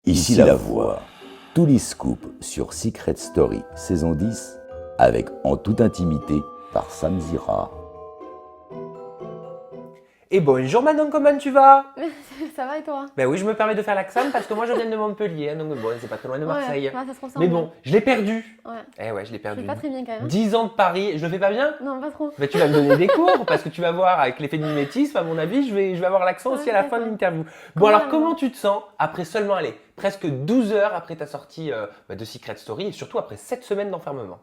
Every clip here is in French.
Ici la voix. Tous les scoops sur Secret Story saison 10 avec En toute intimité par Sam Zira. Et bonjour Manon, comment tu vas? Ça va et toi? Ben oui, je me permets de faire l'accent parce que moi je viens de Montpellier, hein, donc bon, c'est pas très loin de Marseille. Ouais, ça se ressemble. Mais bon, je l'ai perdu. Ouais. Eh ouais, je l'ai Je perdu. fais pas très bien quand même. 10 ans de Paris, je le fais pas bien? Non, pas trop. Ben, tu vas me donner des cours parce que tu vas voir avec l'effet de mimétisme, à mon avis, je vais avoir l'accent aussi à la fin de l'interview. Bon, alors comment tu te sens après seulement, allez, presque 12 heures après ta sortie de Secret Story et surtout après 7 semaines d'enfermement?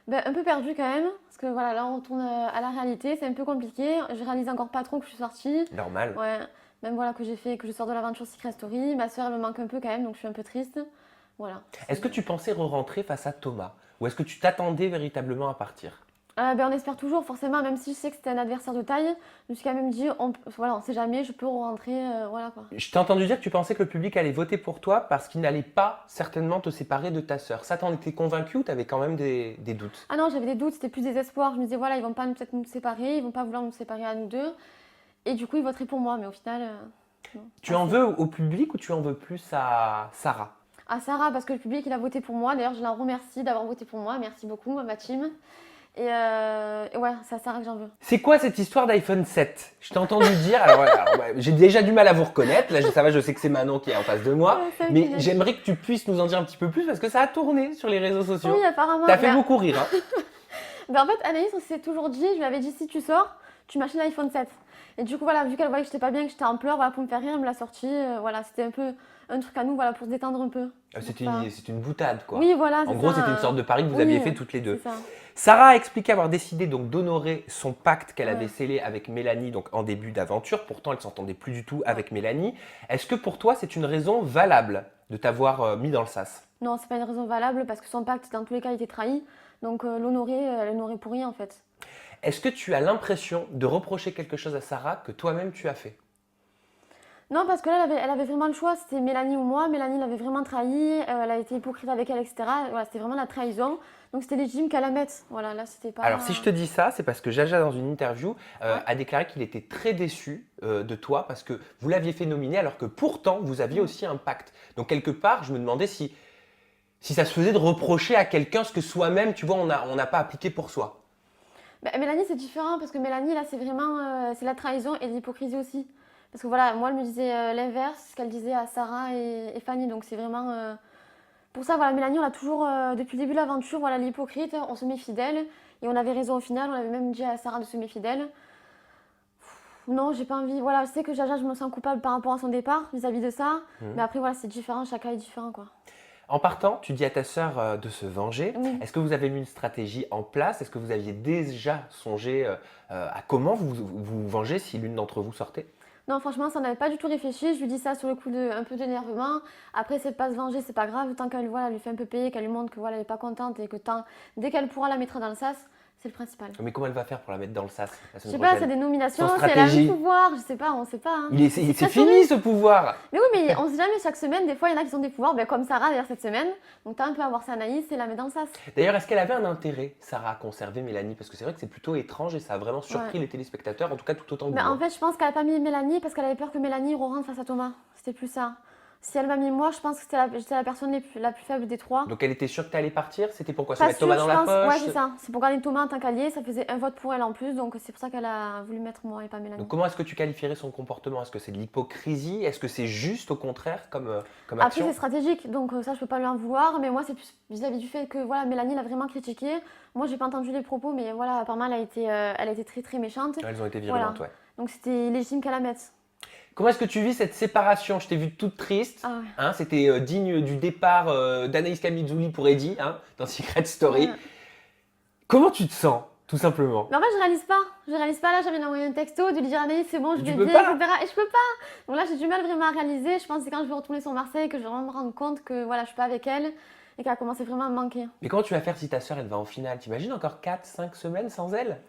Ben, un peu perdu quand même, parce que voilà, là on retourne à la réalité, c'est un peu compliqué. Je réalise encore pas trop que je suis sortie. Normal. Ouais, même voilà que je sors de l'aventure Secret Story. Ma soeur elle me manque un peu quand même, donc je suis un peu triste. Voilà. Est-ce que tu pensais re-rentrer face à Thomas? Ou est-ce que tu t'attendais véritablement à partir? Ben, on espère toujours, forcément, même si je sais que c'était un adversaire de taille, je me suis quand même dit, voilà, on sait jamais, je peux rentrer, voilà quoi. Je t'ai entendu dire que tu pensais que le public allait voter pour toi parce qu'il n'allait pas certainement te séparer de ta sœur. Ça, t'en étais convaincu ou t'avais quand même des doutes? Ah non, j'avais des doutes, c'était plus des espoirs. Je me disais, voilà, ils vont pas peut-être nous séparer, ils vont pas vouloir nous séparer à nous deux. Et du coup, ils voteraient pour moi, mais au final. Non. Tu en veux au public ou tu en veux plus à Sarah? À Sarah, parce que le public, il a voté pour moi. D'ailleurs, je la remercie d'avoir voté pour moi. Merci beaucoup, ma team. Et ouais, c'est à Sarah que j'en veux. C'est quoi cette histoire d'iPhone 7? Je t'ai entendu dire, alors voilà, j'ai déjà du mal à vous reconnaître, là ça va, je sais que c'est Manon qui est en face de moi, Ouais, mais j'aimerais que tu puisses nous en dire un petit peu plus parce que ça a tourné sur les réseaux sociaux. Oui, apparemment. T'as fait beaucoup rire, hein. Ben, en fait, Anaïs, on s'est toujours dit, je lui avais dit, si tu sors, tu m'achètes l'iPhone 7. Et du coup, voilà, vu qu'elle voyait que j'étais pas bien, que j'étais en pleurs, voilà, pour me faire rire, elle me l'a sorti. Voilà, c'était un peu un truc à nous, voilà, pour se détendre un peu. C'est une boutade, quoi. Oui, voilà. En gros, c'était une sorte de pari que vous aviez fait toutes les deux. C'est ça. Sarah a expliqué avoir décidé donc d'honorer son pacte qu'elle avait scellé avec Mélanie donc en début d'aventure. Pourtant, elle s'entendait plus du tout avec Mélanie. Est-ce que pour toi, c'est une raison valable de t'avoir mis dans le sas? Non, c'est pas une raison valable parce que son pacte, dans tous les cas, il était trahi. Donc l'honorer, elle l'honorait pour rien en fait. Est-ce que tu as l'impression de reprocher quelque chose à Sarah que toi-même tu as fait? Non, parce que là, elle avait vraiment le choix. C'était Mélanie ou moi. Mélanie l'avait vraiment trahi. Elle a été hypocrite avec elle, etc. Voilà, c'était vraiment la trahison. Donc c'était légitime qu'elle la mette. Voilà, là, c'était pas. Alors, si je te dis ça, c'est parce que Jaja, dans une interview, a déclaré qu'il était très déçu de toi parce que vous l'aviez fait nominer alors que pourtant, vous aviez aussi un pacte. Donc, quelque part, je me demandais si ça se faisait de reprocher à quelqu'un ce que soi-même, tu vois, on n'a pas appliqué pour soi. Bah, Mélanie, c'est différent parce que Mélanie, là, c'est vraiment c'est la trahison et l'hypocrisie aussi. Parce que voilà, moi, elle me disait l'inverse, ce qu'elle disait à Sarah et Fanny. Donc, c'est vraiment. Pour ça, voilà, Mélanie, on a toujours, depuis le début de l'aventure, voilà, l'hypocrite, on se méfie d'elle. Et on avait raison au final, on avait même dit à Sarah de se méfier d'elle. Non, j'ai pas envie. Voilà, je sais que Jaja, je me sens coupable par rapport à son départ vis-à-vis de ça. Mais après, voilà, c'est différent, chacun est différent, quoi. En partant, tu dis à ta sœur de se venger. Oui. Est-ce que vous avez mis une stratégie en place? Est-ce que vous aviez déjà songé à comment vous venger si l'une d'entre vous sortait? Non, franchement, ça n'avait pas du tout réfléchi. Je lui dis ça sur le coup un peu d'énervement. Après, c'est de pas se venger, c'est pas grave. Tant qu'elle voilà, lui fait un peu payer, qu'elle lui montre que voilà, elle est pas contente et que dès qu'elle pourra la mettra dans le sas, c'est le principal. Mais comment elle va faire pour la mettre dans le sas la Je semaine sais pas, prochaine? c'est des nominations, Sans c'est elle a stratégie. un pouvoir, je sais pas, on sait pas. Hein. C'est très fini ce pouvoir! Mais oui, mais on sait jamais, chaque semaine, des fois, il y en a qui ont des pouvoirs, ben, comme Sarah d'ailleurs cette semaine. Donc t'as un peu à voir ça Anaïs et la met dans le sas. D'ailleurs, est-ce qu'elle avait un intérêt, Sarah, à conserver Mélanie? Parce que c'est vrai que c'est plutôt étrange et ça a vraiment surpris les téléspectateurs, en tout cas tout autant que Mais vous. en fait, je pense qu'elle a pas mis Mélanie parce qu'elle avait peur que Mélanie re-rentre face à Thomas. C'était plus ça. Si elle m'a mis moi, je pense que j'étais la personne la plus faible des trois. Donc elle était sûre que tu allais partir? C'était pourquoi? Se Pas mettre sûre, Thomas dans je la pense. poche? Ouais, c'est ça. C'est pour garder Thomas en tant qu'allié. Ça faisait un vote pour elle en plus. Donc c'est pour ça qu'elle a voulu mettre moi et pas Mélanie. Donc comment est-ce que tu qualifierais son comportement? Est-ce que c'est de l'hypocrisie? Est-ce que c'est juste au contraire comme Après, action? c'est stratégique. Donc ça, je peux pas lui en vouloir. Mais moi, c'est plus vis-à-vis du fait que voilà, Mélanie l'a vraiment critiqué. Moi, j'ai pas entendu les propos. Mais voilà, apparemment, elle a été très très méchante. Elles ont été virulentes, ouais. Donc c'était légitime qu'elle la mette. Comment est-ce que tu vis cette séparation? Je t'ai vue toute triste. Ah ouais. Hein, c'était digne du départ d'Anaïs Camizuli pour Eddie dans Secret Story. Ouais. Comment tu te sens, tout simplement? Mais en fait, je réalise pas. Je réalise pas. Là, j'avais envoyé un texto de lui dire Anaïs, c'est bon, je Tu vais peux bien, pas. etc. Et je peux pas. Donc là, j'ai du mal vraiment à réaliser. Je pense que c'est quand je vais retourner sur Marseille que je vais vraiment me rendre compte que voilà, je suis pas avec elle et qu'elle a commencé vraiment à me manquer. Mais comment tu vas faire si ta sœur elle va en finale? T'imagines encore 4-5 semaines sans elle?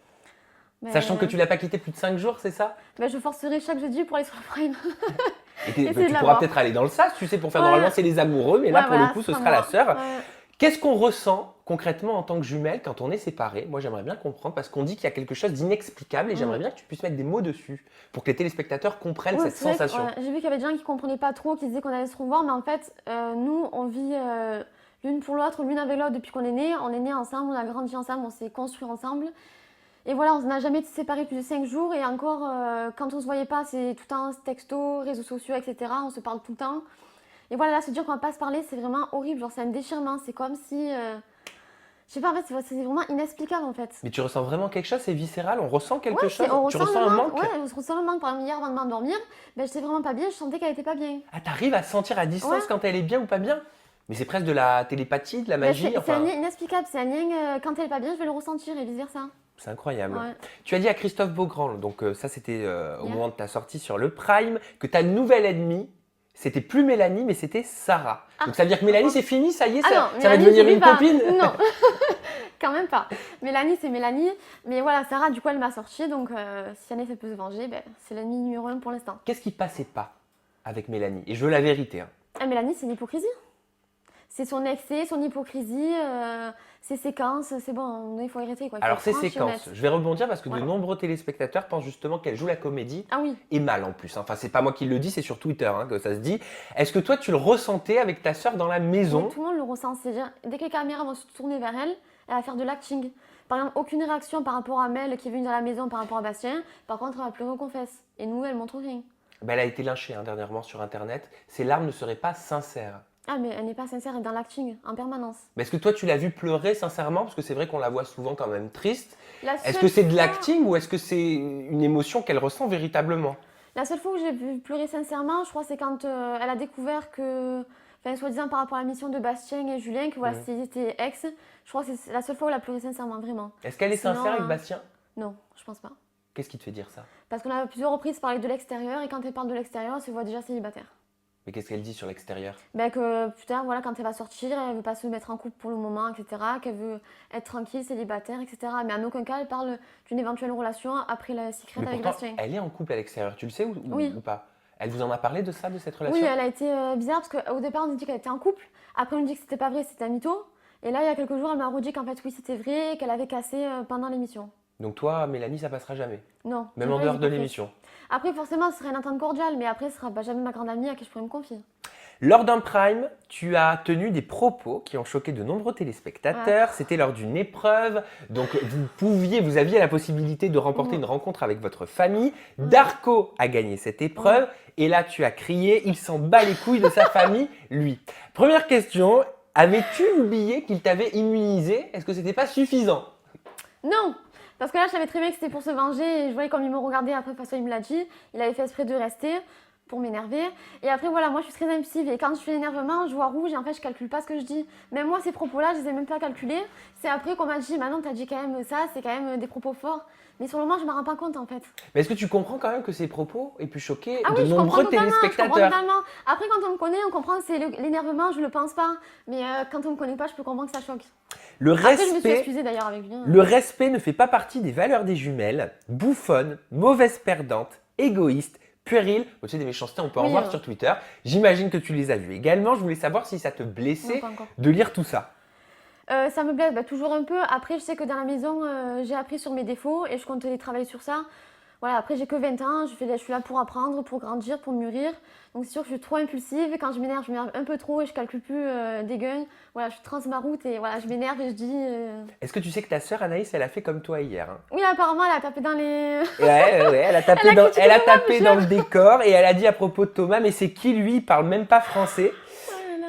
Mais, Sachant que tu l'as pas quittée plus de 5 jours, c'est ça? ben, je forcerai chaque jeudi pour aller sur le Prime. Et Essayer tu de la pourras voir. peut-être aller dans le sas, tu sais, pour faire Ouais. normalement c'est les amoureux, mais là Ouais, pour voilà, le coup ce c'est sera pas la moi. sœur. Ouais. Qu'est-ce qu'on ressent concrètement, en tant que jumelle, quand on est séparés, moi j'aimerais bien comprendre, parce qu'on dit qu'il y a quelque chose d'inexplicable et j'aimerais bien que tu puisses mettre des mots dessus pour que les téléspectateurs comprennent cette C'est vrai que, sensation. ouais, j'ai vu qu'il y avait des gens qui comprenaient pas trop, qui disaient qu'on allait se revoir, mais en fait, nous, on vit l'une pour l'autre, l'une avec l'autre depuis qu'on est nés. On est nés ensemble, on a grandi ensemble, on s'est construit ensemble. Et voilà, on n'a jamais été séparés plus de 5 jours. Et encore, quand on se voyait pas, c'est tout le temps texto, réseaux sociaux, etc. On se parle tout le temps. Et voilà, là, se dire qu'on va pas se parler, c'est vraiment horrible. Genre, c'est un déchirement. C'est comme si... je sais pas, en fait, c'est vraiment inexplicable, en fait. Mais tu ressens vraiment quelque chose, c'est viscéral, on ressent quelque Ouais, chose, on tu ressent ressens le un manque. Ouais, on se ressent le manque. Par exemple, hier, avant de m'endormir, ben, j'étais vraiment pas bien. Je sentais qu'elle était pas bien. Ah, t'arrives à sentir à distance Ouais. quand elle est bien ou pas bien? Mais c'est presque de la télépathie, de la Ben, magie, c'est un enfin, lien inexplicable. C'est un lien, quand elle est pas bien, je vais le ressentir et vice-versa. c'est incroyable. Ouais. Tu as dit à Christophe Beaugrand, donc ça c'était au Hier. moment de ta sortie sur le Prime, que ta nouvelle ennemie, c'était plus Mélanie, mais c'était Sarah. Ah, donc ça veut dire que Mélanie pourquoi c'est fini, ça y est, Ah ça, non, ça va Mélanie, devenir j'oublie une pas. copine? Non, quand même pas. Mélanie, c'est Mélanie. Mais voilà, Sarah, du coup, elle m'a sorti. Donc, si Année, ça peut se venger, ben, c'est l'ennemi numéro 1 pour l'instant. Qu'est-ce qui passait pas avec Mélanie? Et je veux la vérité. Hein. Ah, Mélanie, c'est l'hypocrisie. C'est son excès, son hypocrisie, ses séquences. C'est bon, il faut arrêter. Quoi. Il faut Alors être ces franche et séquences, honnête. je vais rebondir parce que de Voilà. nombreux téléspectateurs pensent justement qu'elle joue la comédie Ah oui. et mal en plus. Enfin, c'est pas moi qui le dis, c'est sur Twitter hein, que ça se dit. Est-ce que toi tu le ressentais avec ta sœur dans la maison? Mais tout le monde le ressent. C'est-à-dire, dès que les caméras vont se tourner vers elle, elle va faire de l'acting. Par exemple, aucune réaction par rapport à Mel qui est venue dans la maison par rapport à Bastien. Par contre, elle va pleurer aux confesses. Et nous, elle montre rien. Ben, elle a été lynchée hein, dernièrement sur internet. Ses larmes ne seraient pas sincères. Ah, mais elle n'est pas sincère, elle est dans l'acting, en permanence. Mais est-ce que toi tu l'as vu pleurer sincèrement? Parce que c'est vrai qu'on la voit souvent quand même triste. La Est-ce seule que c'est de fois- l'acting ou est-ce que c'est une émotion qu'elle ressent véritablement? La seule fois où j'ai vu pleurer sincèrement, je crois, c'est quand elle a découvert que, enfin, soi-disant par rapport à la mission de Bastien et Julien, que voilà, c'était ex. Je crois que c'est la seule fois où elle a pleuré sincèrement, vraiment. Est-ce qu'elle est Sinon, sincère avec Bastien? Non, je pense pas. Qu'est-ce qui te fait dire ça? Parce qu'on a à plusieurs reprises parlé de l'extérieur, et quand elle parle de l'extérieur, elle se voit déjà célibataire. Mais qu'est-ce qu'elle dit sur l'extérieur? Ben que plus tard, voilà, quand elle va sortir, elle veut pas se mettre en couple pour le moment, etc. Qu'elle veut être tranquille, célibataire, etc. Mais en aucun cas, elle parle d'une éventuelle relation après la secrète Mais avec pourtant, Bastien. elle est en couple à l'extérieur, tu le sais Oui. ou pas? Elle vous en a parlé de ça, de cette relation? Oui, elle a été bizarre parce qu'au départ, on nous dit qu'elle était en couple. Après, on nous dit que c'était pas vrai, c'était un mytho. Et là, il y a quelques jours, elle m'a redit qu'en fait, oui, c'était vrai et qu'elle avait cassé pendant l'émission. Donc toi, Mélanie, ça passera jamais, Non. même c'est en pas dehors de hypocrite. l'émission. Après, forcément, ce serait une entente cordiale, mais après, ce sera pas jamais ma grande amie à qui je pourrais me confier. Lors d'un Prime, tu as tenu des propos qui ont choqué de nombreux téléspectateurs. C'était lors d'une épreuve. Donc, vous aviez la possibilité de remporter une rencontre avec votre famille. Darko a gagné cette épreuve. Et là, tu as crié, il s'en bat les couilles de sa famille, lui. Première question, avais-tu oublié qu'il t'avait immunisé? Est-ce que c'était pas suffisant? Non! Parce que là, je savais très bien que c'était pour se venger et je voyais comme il me regardait. Après, de toute façon, il me l'a dit. Il avait fait exprès de rester pour m'énerver. Et après, voilà, moi, je suis très impulsive. Et quand je fais l'énervement, je vois rouge et en fait, je calcule pas ce que je dis. Même moi, ces propos-là, je les ai même pas calculés. C'est après qu'on m'a dit, Manon, t'as dit quand même ça, c'est quand même des propos forts. Mais sur le moment, je me rends pas compte, en fait. Mais est-ce que tu comprends quand même que ces propos aient pu choquer Ah de oui, je comprends nombreux totalement, téléspectateurs? Après, quand on me connaît, on comprend que c'est l'énervement, je le pense pas. Mais quand on me connaît pas, je peux comprendre que ça choque. Le Après, je me suis respect, excusée d'ailleurs avec lui. le respect ne fait pas partie des valeurs des jumelles. Bouffonne, mauvaise perdante, égoïste, puérile. Tu sais, des méchancetés, on peut en Oui, voir sur Twitter. J'imagine que tu les as vues également. Je voulais savoir si ça te blessait Non, pas encore. de lire tout ça. Ça me blesse toujours un peu. Après, je sais que dans la maison, j'ai appris sur mes défauts et je compte les travailler sur ça. Voilà, après, j'ai que 20 ans, je suis là pour apprendre, pour grandir, pour mûrir. Donc, c'est sûr que je suis trop impulsive. Et quand je m'énerve un peu trop et je calcule plus des gueules. Voilà, je transe ma route et voilà, je m'énerve et je dis. Est-ce que tu sais que ta sœur Anaïs, elle a fait comme toi hier hein? Oui, apparemment, elle a tapé dans les. Ouais, elle a tapé, Elle a critiqué elle a Thomas, tapé dans le décor et elle a dit à propos de Thomas, mais c'est qui lui? Il parle même pas français.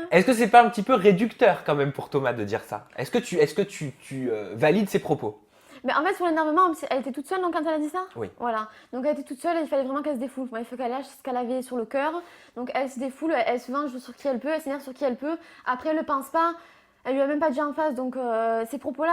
Est-ce que c'est pas un petit peu réducteur quand même pour Thomas de dire ça? Est-ce que tu valides ses propos? Mais en fait, sur l'énervement, elle était toute seule donc, quand elle a dit ça. Oui. Voilà. Donc elle était toute seule et il fallait vraiment qu'elle se défoule. Moi, il faut qu'elle lâche ce qu'elle avait sur le cœur. Donc elle se défoule, elle se venge sur qui elle peut, elle s'énerve sur qui elle peut. Après, elle ne pense pas. Elle lui a même pas dit en face. Donc ces propos-là,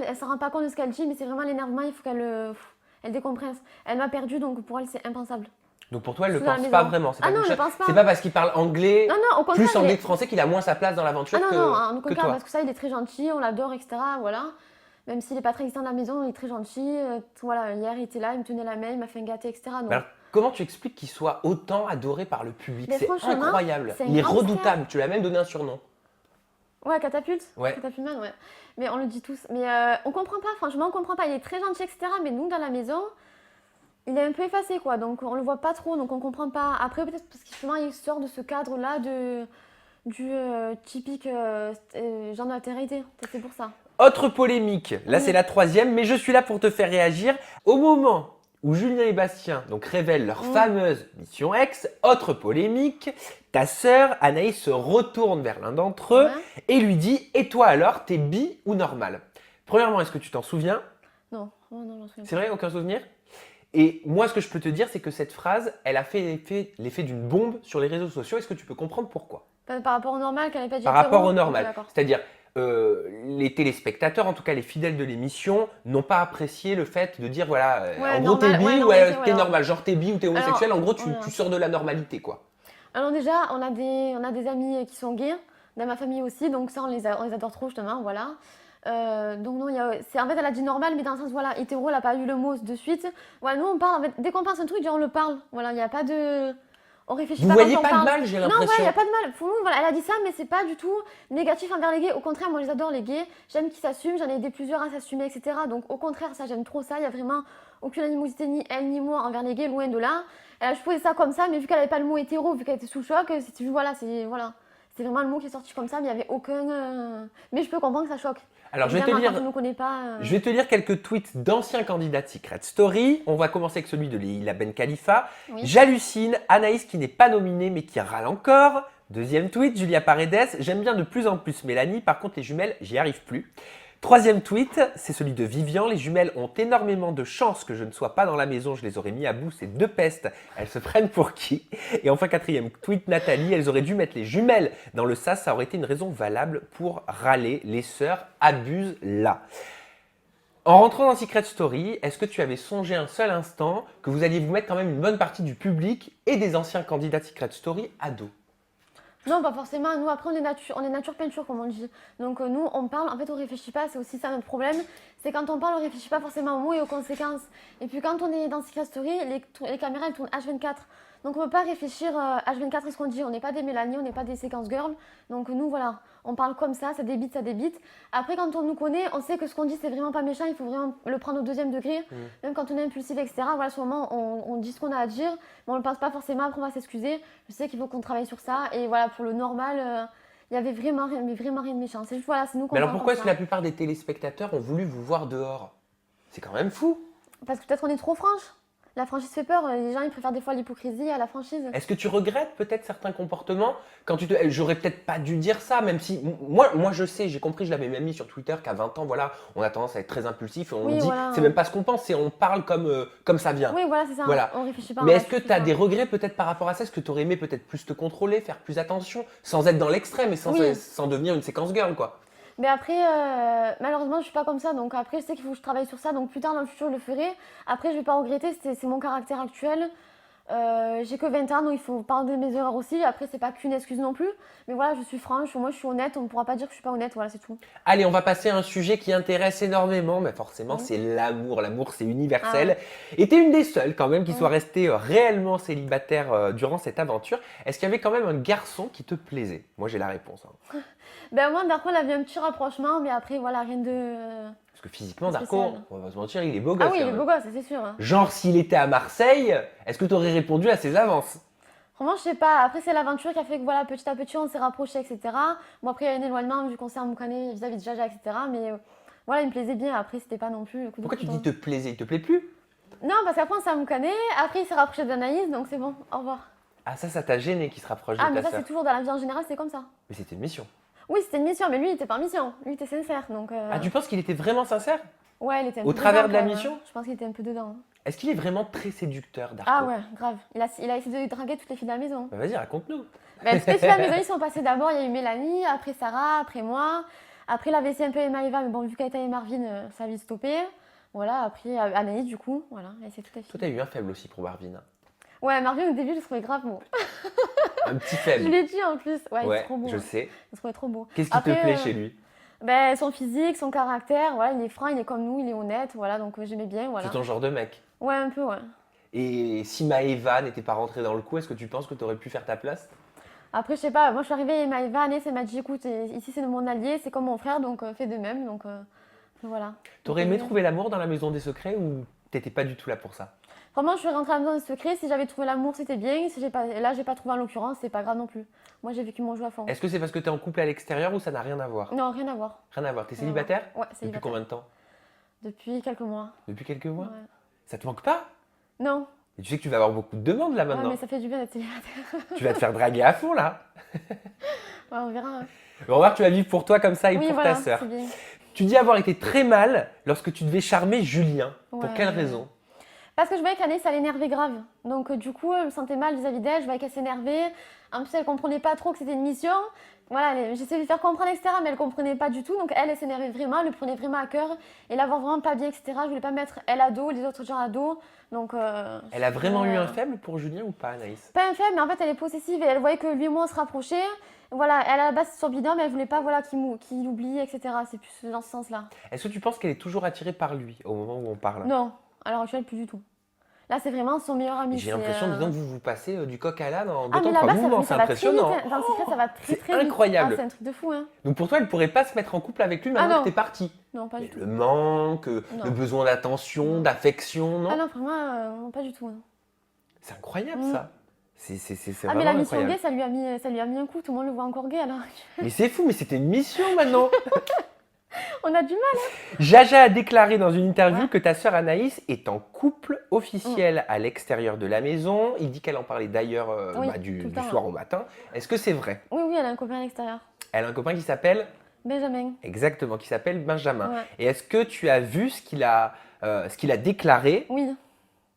elle s'en rend pas compte de ce qu'elle dit, mais c'est vraiment l'énervement. Il faut qu'elle décompresse. Elle m'a perdue, donc pour elle, c'est impensable. Donc pour toi, elle ne Sous la pense maison. pas vraiment. C'est Ah pas non, quelque elle chose- le pense pas. C'est pas parce qu'il parle anglais, Non, non, au contraire. plus anglais elle que français, qu'il a moins sa place dans l'aventure Ah non, que, non, en aucun que cas, toi. parce que ça, il est très gentil, on l'adore, etc. Voilà. Même s'il n'est pas très existant dans la maison, il est très gentil. Voilà, hier, il était là, il me tenait la main, il m'a fait un gâté, etc. Donc, Mais alors, comment tu expliques qu'il soit autant adoré par le public? Mais C'est franchement, incroyable. c'est un Il est grand redoutable. Tu lui as même donné un surnom. Ouais, Catapulte. Ouais. Catapultman, ouais. Mais on le dit tous. Mais on comprend pas, franchement, on comprend pas. Il est très gentil, etc. Mais nous, dans la maison, il est un peu effacé, quoi. Donc on le voit pas trop, donc on comprend pas. Après, peut-être parce qu'il il sort de ce cadre-là du typique genre de la télé-réalité. Peut-être c'est pour ça. Autre polémique, là Oui. c'est la troisième, mais je suis là pour te faire réagir. Au moment où Julien et Bastien donc révèlent leur fameuse mission X, autre polémique, ta sœur Anaïs se retourne vers l'un d'entre eux Ouais. et lui dit « Et toi alors, t'es bi ou normal ?» Premièrement, est-ce que tu t'en souviens? Non, oh, non, j'en souviens C'est vrai, aucun souvenir? Et moi, ce que je peux te dire, c'est que cette phrase, elle a fait l'effet d'une bombe sur les réseaux sociaux. Est-ce que tu peux comprendre pourquoi? pas. Par rapport au normal, qu'elle n'avait pas dit Par hétéro. rapport au Ok, normal. d'accord. C'est-à-dire, les téléspectateurs, en tout cas les fidèles de l'émission, n'ont pas apprécié le fait de dire voilà, Ouais, en gros t'es normal, bi ouais, ou normalité, t'es voilà. normal, genre t'es bi ou t'es homosexuel, en gros voilà. tu sors de la normalité quoi. Alors déjà, on a des amis qui sont gays, dans ma famille aussi, donc ça on les adore trop justement, voilà. Donc non, en fait elle a dit normal, mais dans le sens voilà, hétéro, elle a pas eu le mot de suite. Voilà, nous on parle, en fait, dès qu'on pense un truc, on le parle. Voilà, il n'y a pas de... On réfléchit Vous pas voyez quand on pas de parle. mal, j'ai Non, ouais, il l'impression. n'y a pas de mal. Pour nous, voilà, elle a dit ça, mais c'est pas du tout négatif envers les gays. Au contraire, moi, je les adore, les gays. J'aime qu'ils s'assument. J'en ai aidé plusieurs à s'assumer, etc. Donc, au contraire, ça, j'aime trop ça. Il n'y a vraiment aucune animosité, ni elle, ni moi, envers les gays, loin de là. Elle a juste posé ça comme ça, mais vu qu'elle n'avait pas le mot hétéro, vu qu'elle était sous le choc, c'était voilà, c'est vraiment le mot qui est sorti comme ça, mais il n'y avait aucun. Mais je peux comprendre que ça choque. Alors je vais te Évidemment, lire. quand on ne connaît pas. Je vais te lire quelques tweets d'anciens candidats de Secret Story. On va commencer avec celui de Leila Ben Khalifa. Oui. J'hallucine, Anaïs qui n'est pas nominée mais qui râle encore. Deuxième tweet, Julia Paredes. J'aime bien de plus en plus Mélanie, par contre les jumelles, j'y arrive plus. Troisième tweet, c'est celui de Vivian. Les jumelles ont énormément de chance que je ne sois pas dans la maison. Je les aurais mis à bout, ces deux pestes. Elles se prennent pour qui? Et enfin, quatrième tweet, Nathalie. Elles auraient dû mettre les jumelles dans le sas. Ça aurait été une raison valable pour râler. Les sœurs abusent là. En rentrant dans Secret Story, est-ce que tu avais songé un seul instant que vous alliez vous mettre quand même une bonne partie du public et des anciens candidats de Secret Story à dos? Non, pas forcément. Nous, après, on est nature peinture, comme on dit. Donc, nous, on parle, en fait, on réfléchit pas. C'est aussi ça notre problème. C'est quand on parle, on réfléchit pas forcément aux mots et aux conséquences. Et puis, quand on est dans Secret Story, les caméras, elles tournent H24. Donc, on peut pas réfléchir H24 à ce qu'on dit. On n'est pas des Mélanie, on n'est pas des séquences girls. Donc, nous, voilà, on parle comme ça débite, ça débite. Après, quand on nous connaît, on sait que ce qu'on dit, c'est vraiment pas méchant. Il faut vraiment le prendre au deuxième degré. Même quand on est impulsif, etc. Voilà, à ce moment, on dit ce qu'on a à dire. Mais on le pense pas forcément. Après, on va s'excuser. Je sais qu'il faut qu'on travaille sur ça. Et voilà, pour le normal, il y avait vraiment rien, mais vraiment rien de méchant. C'est juste, voilà, c'est nous qu'on Mais alors parle pourquoi comme est-ce que ça. la plupart des téléspectateurs ont voulu vous voir dehors? C'est quand même fou. Parce que peut-être on est trop franche. La franchise fait peur. Les gens, ils préfèrent des fois l'hypocrisie à la franchise. Est-ce que tu regrettes peut-être certains comportements quand tu te... J'aurais peut-être pas dû dire ça, même si moi je sais, j'ai compris, je l'avais même mis sur Twitter qu'à 20 ans, voilà, on a tendance à être très impulsif et on Oui, dit, voilà. c'est même pas ce qu'on pense, c'est on parle comme ça vient. Oui, voilà, c'est ça. Voilà. On réfléchit pas. Mais on est-ce que réfléchit tu as pas. des regrets peut-être par rapport à ça? Est-ce que tu aurais aimé peut-être plus te contrôler, faire plus attention, sans être dans l'extrême et Oui. sans devenir une séquence girl quoi? Mais après, malheureusement, je suis pas comme ça. Donc après, je sais qu'il faut que je travaille sur ça. Donc plus tard dans le futur, je le ferai. Après, je vais pas regretter. C'est mon caractère actuel. J'ai que 20 ans, donc il faut pardonner mes erreurs aussi. Après, c'est pas qu'une excuse non plus. Mais voilà, je suis franche. Moi, je suis honnête. On ne pourra pas dire que je suis pas honnête. Voilà, c'est tout. Allez, on va passer à un sujet qui intéresse énormément, mais forcément, c'est l'amour. L'amour, c'est universel. Et tu es une des seules quand même qui soit restée réellement célibataire durant cette aventure. Est-ce qu'il y avait quand même un garçon qui te plaisait? Moi, j'ai la réponse. Ben moi, Darko, il avait un petit rapprochement. Mais après, voilà, rien de... Parce que physiquement, C'est Darko, spécial. on va pas se mentir, il est beau gosse. Ah oui, il quand est même. beau gosse, ça, c'est sûr. Hein. Genre, s'il était à Marseille, est-ce que tu aurais répondu à ses avances? Franchement, je sais pas. Après, c'est l'aventure qui a fait que voilà, petit à petit, on s'est rapprochés, etc. Bon, après, il y a un éloignement vu qu'on s'est emboucané vis-à-vis de Jaja, etc. Mais voilà, il me plaisait bien. Après, c'était pas non plus le coup de Pourquoi tu couteau. dis te plaisait? Il te plaît plus? Non, parce qu'après, on s'est emboucané. Après, il s'est rapproché d'Anaïs, donc c'est bon. Au revoir. Ah, ça t'a gêné qu'il se rapproche Ah, de mais ta ça, sœur. c'est toujours dans la vie en général, c'est comme ça. Mais c'était une mission. Oui, c'était une mission, mais lui, il était pas en mission. Lui, il était sincère. Donc, Ah, tu penses qu'il était vraiment sincère? ouais, il était un Au peu travers dedans, de la quand même, mission hein. Je pense qu'il était un peu dedans. Hein. Est-ce qu'il est vraiment très séducteur, Darko? Ah ouais, grave. Il a essayé de draguer toutes les filles de la maison. Bah, vas-y, raconte-nous. Bah, toutes les filles de la maison, ils sont passées d'abord. Il y a eu Mélanie, après Sarah, après moi. Après, il avait essayé un peu Emma Eva, mais bon, vu qu'elle était avec Marvin, ça a vite stoppé. Voilà, après Anaïs, du coup. Voilà, il a essayé toutes les Toi, filles. t'as eu un faible aussi pour Marvin. Ouais, Marvin, au début, je le trouvais grave beau. Un petit Je faible. l'ai dit en plus. Ouais, il est Ouais, trop beau. je hein. sais. Je le trouvais trop beau. Qu'est-ce qui te Après, plaît chez lui? Ben, son physique, son caractère, voilà, il est franc, il est comme nous, il est honnête, voilà, donc j'aimais bien, voilà. C'est ton genre de mec. Ouais, un peu, ouais. Et si Maëva n'était pas rentrée dans le coup, est-ce que tu penses que tu aurais pu faire ta place? Après, je sais pas, moi je suis arrivée, Anaïs, elle m'a dit écoute, ici c'est mon allié, c'est comme mon frère, donc fais de même. Donc voilà. T'aurais Donc, aimé trouver l'amour dans la maison des secrets ou t'étais pas du tout là pour ça? Vraiment, je suis rentrée à la maison des secrets. Si j'avais trouvé l'amour, c'était bien. Si j'ai pas, là, j'ai pas trouvé en l'occurrence, c'est pas grave non plus. Moi, j'ai vécu mon jeu à fond. Est-ce que c'est parce que t'es en couple à l'extérieur ou ça n'a rien à voir? Non, rien à voir. Rien à voir. T'es Rien à voir. célibataire? Ouais, Depuis célibataire. combien de temps? Depuis quelques mois. Depuis quelques mois? Ouais. Ça te manque pas? Non. Et tu sais que tu vas avoir beaucoup de demandes là Ouais, maintenant. mais ça fait du bien d'être célibataire. Tu vas te faire draguer à fond là. Ouais, on verra. Hein. On va voir que tu vas vivre pour toi comme ça et Oui, pour voilà, ta sœur. c'est bien. Tu dis avoir été très mal lorsque tu devais charmer Julien. Pour Ouais. quelle raison? Parce que je voyais qu'Anaïs, ça l'énervait grave. Donc, du coup, je me sentais mal vis-à-vis d'elle. Je voyais qu'elle s'énervait. En plus, elle comprenait pas trop que c'était une mission. Voilà, j'essayais de lui faire comprendre, etc. Mais elle comprenait pas du tout. Donc, elle s'énervait vraiment. Elle le prenait vraiment à cœur. Et la voir vraiment pas bien, etc. Je voulais pas mettre elle à dos, les autres gens à dos. Donc, Elle a vraiment eu un faible pour Julien ou pas, Anaïs? pas un faible, mais en fait, elle est possessive. Et elle voyait que lui et moi, on se rapprochait. Voilà, elle à la base, c'est son binôme. Elle voulait pas voilà, qu'il l'oublie, etc. C'est plus dans ce sens-là. Est-ce que tu penses qu'elle est toujours attirée par lui au moment où on parle? Non, à l'heure actuelle, plus du tout. Là, c'est vraiment son meilleur ami. J'ai l'impression, disons, que vous vous passez du coq à l'âne en deux Ah, temps, mais trois là-bas, mouvements. ça C'est va très vite. impressionnant. Hein. Dans le secret, ça va très C'est très vite. incroyable. Ah, c'est un truc de fou. Hein. Donc pour toi, elle pourrait pas se mettre en couple avec lui maintenant non. que t'es partie. Non, pas Mais du tout. le manque, Non. le besoin d'attention, d'affection, non? Ah non, vraiment, non, pas du tout. Hein. C'est incroyable Mm. ça. C'est Ah, mais vraiment la mission incroyable. gay, ça lui a mis un coup. Tout le monde le voit encore gay alors. Mais c'est fou, mais c'était une mission maintenant. On a du mal. Jaja a déclaré dans une interview Ouais. que ta sœur Anaïs est en couple officiel à l'extérieur de la maison. Il dit qu'elle en parlait d'ailleurs Oui, du tout le temps, soir au matin. Est-ce que c'est vrai? Oui, oui, elle a un copain à l'extérieur. Elle a un copain qui s'appelle, Benjamin. exactement, qui s'appelle Benjamin. Ouais. Et est-ce que tu as vu ce qu'il a déclaré Oui.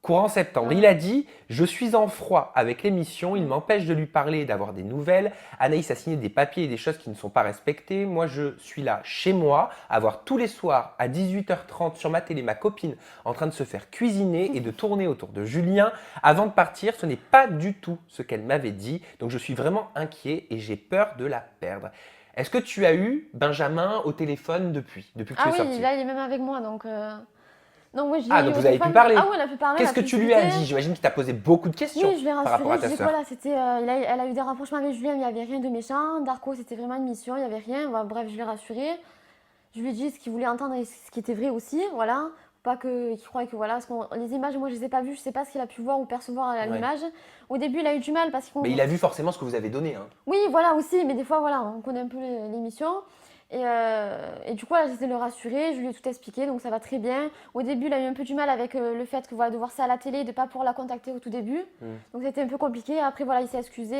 courant septembre? Ouais. Il a dit « Je suis en froid avec l'émission, il m'empêche de lui parler et d'avoir des nouvelles. Anaïs a signé des papiers et des choses qui ne sont pas respectées. Moi, je suis là chez moi, à voir tous les soirs à 18h30 sur ma télé ma copine en train de se faire cuisiner et de tourner autour de Julien. Avant de partir, ce n'est pas du tout ce qu'elle m'avait dit. Donc, je suis vraiment inquiet et j'ai peur de la perdre. » Est-ce que tu as eu Benjamin au téléphone depuis que tu Ah es oui, sortie? là, il est même avec moi. Donc, oui, je l'ai Ah, eu donc au vous avez pu téléphone. parler. Ah oui, on a pu parler. Qu'est-ce on que pu tu lui as discuter. dit? J'imagine qu'il t'a posé beaucoup de questions Oui, je l'ai par rapport à rassurée. ta Je dis sœur. voilà, elle a eu des rapprochements avec Julien, mais il n'y avait rien de méchant. Darko, c'était vraiment une mission, il n'y avait rien. Voilà, bref, je l'ai rassurée. Je lui ai dit ce qu'il voulait entendre et ce qui était vrai aussi. Voilà. Pas qu'il croyait que voilà. Parce que les images, moi, je ne les ai pas vues. Je ne sais pas ce qu'il a pu voir ou percevoir à Ouais. l'image. Au début, il a eu du mal parce qu'on. Mais il a vu forcément ce que vous avez donné. Hein. Oui, voilà aussi. Mais des fois, voilà, on connaît un peu l'émission. Et du coup, là, j'essaie de le rassurer, je lui ai tout expliqué, donc ça va très bien. Au début, il a eu un peu du mal avec le fait que, voilà, de voir ça à la télé, de ne pas pouvoir la contacter au tout début. Donc c'était un peu compliqué. Après, voilà, il s'est excusé,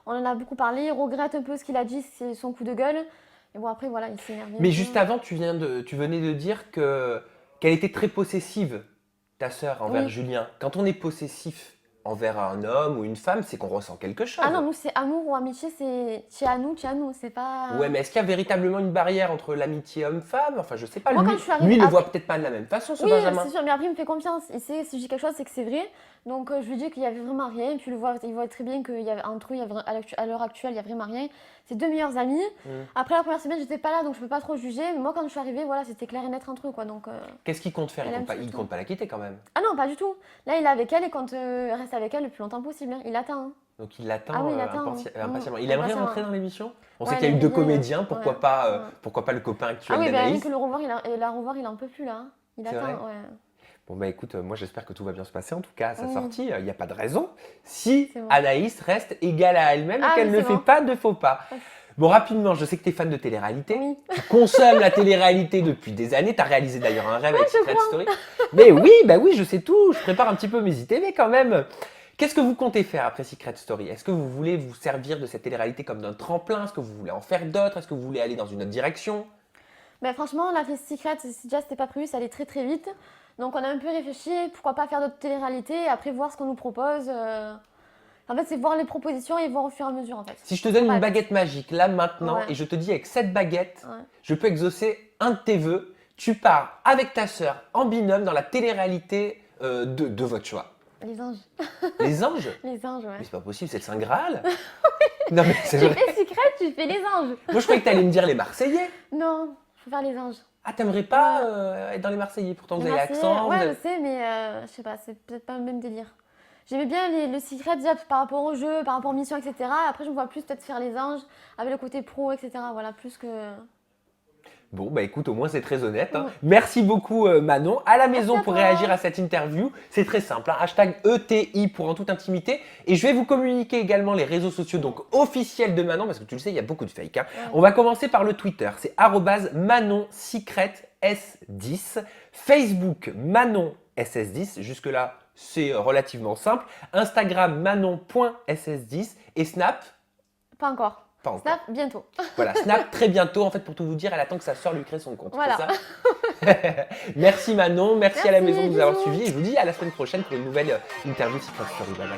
on en a beaucoup parlé, il regrette un peu ce qu'il a dit, c'est son coup de gueule. Et bon, après, voilà, il s'est énervé. Mais juste avant, tu venais de dire qu'elle était très possessive, ta sœur, envers Oui. Julien. Quand on est possessif envers un homme ou une femme, c'est qu'on ressent quelque chose. Ah non, nous, c'est amour ou amitié, c'est tiens à nous, c'est pas. Ouais, mais est-ce qu'il y a véritablement une barrière entre l'amitié homme-femme? Enfin, je sais pas. Moi, lui, quand je suis arrivée- lui, il le après- voit peut-être pas de la même façon, ce Oui, Benjamin. c'est sûr, mais après, il me fait confiance. Il sait si je dis quelque chose, c'est que c'est vrai. Donc, je lui dis qu'il y avait vraiment rien. Et puis, il voit très bien qu'il y avait entre eux, à l'heure actuelle, il y a vraiment rien. C'est deux meilleurs amis. Après, la première semaine, j'étais pas là, donc je peux pas trop juger. Mais moi, quand je suis arrivée, voilà, c'était clair et net entre eux, quoi. Donc, Qu'est-ce qu'il compte faire? Elle aime Il surtout. compte pas la quitter quand même. ah non, pas du tout. Là, il est avec elle et quand il reste avec elle le plus longtemps possible. Hein. Il attend. Hein. Donc il l'attend Ah oui, il attend, impatiemment. Il aimerait impatiemment. rentrer dans l'émission? On Ouais, sait qu'il y a eu il deux aimerait bien, comédiens, ouais. pourquoi pas le copain actuel Ah oui, bah, rien d'Anaïs? que le revoir, il en peut plus là. Hein. Il C'est attend, vrai ouais. Bon bah écoute, moi j'espère que tout va bien se passer en tout cas à sa Oui. sortie, il n'y a pas de raison si C'est bon. Anaïs reste égale à elle-même et Ah qu'elle oui, ne c'est fait bon. pas de faux pas. Ouais. Bon rapidement, je sais que tu es fan de télé-réalité, Oui. tu consommes la télé-réalité depuis des années, tu as réalisé d'ailleurs un rêve avec je Secret crois. Story. Mais oui, bah oui, je sais tout, je prépare un petit peu mes ITV quand même. Qu'est-ce que vous comptez faire après Secret Story? Est-ce que vous voulez vous servir de cette télé-réalité comme d'un tremplin? Est-ce que vous voulez en faire d'autres? Est-ce que vous voulez aller dans une autre direction? Ben, franchement, la fait Secret, déjà, c'était pas prévu, ça allait très très vite. Donc, on a un peu réfléchi, pourquoi pas faire d'autres télé-réalités et après voir ce qu'on nous propose. En fait, c'est voir les propositions et voir au fur et à mesure, en fait. Si je te donne une Ouais. baguette magique, là, maintenant, Ouais. et je te dis avec cette baguette, Ouais. je peux exaucer un de tes vœux, tu pars avec ta sœur en binôme dans la télé-réalité de votre choix. Les anges. Les anges? Les anges, ouais. Mais c'est pas possible, c'est le Saint Graal. Non mais c'est Tu vrai. fais Secret, tu fais les anges. Moi je croyais que t'allais me dire les Marseillais. Non, je peux faire les anges. Ah t'aimerais pas être dans les Marseillais, pourtant vous Les avez Marseillais, l'accent. ouais, vous avez- je sais, mais je sais pas, c'est peut-être pas le même délire. j'aimais bien le secret déjà par rapport au jeu, par rapport aux missions, etc. Après, je me vois plus peut-être faire les anges avec le côté pro, etc. Voilà, plus que. Bon, bah écoute, au moins c'est très honnête. Hein. Ouais. Merci beaucoup Manon. À la maison à pour toi. réagir à cette interview, c'est très simple. Hein. Hashtag ETI pour En Toute Intimité. Et je vais vous communiquer également les réseaux sociaux donc officiels de Manon, parce que tu le sais, il y a beaucoup de fake. Hein. Ouais. On va commencer par le Twitter, c'est @ManonSecretS10. Facebook Manon SS10, jusque-là c'est relativement simple. Instagram Manon.ss10 et Snap, Pas encore. pas encore. Snap, bientôt. Voilà, Snap très bientôt. En fait, pour tout vous dire, elle attend que sa sœur lui crée son compte. Voilà. C'est ça. Merci Manon, merci à la Merci, maison de nous avoir bisous. suivis. Et je vous dis à la semaine prochaine pour une nouvelle interview Secret Story. Bye bye.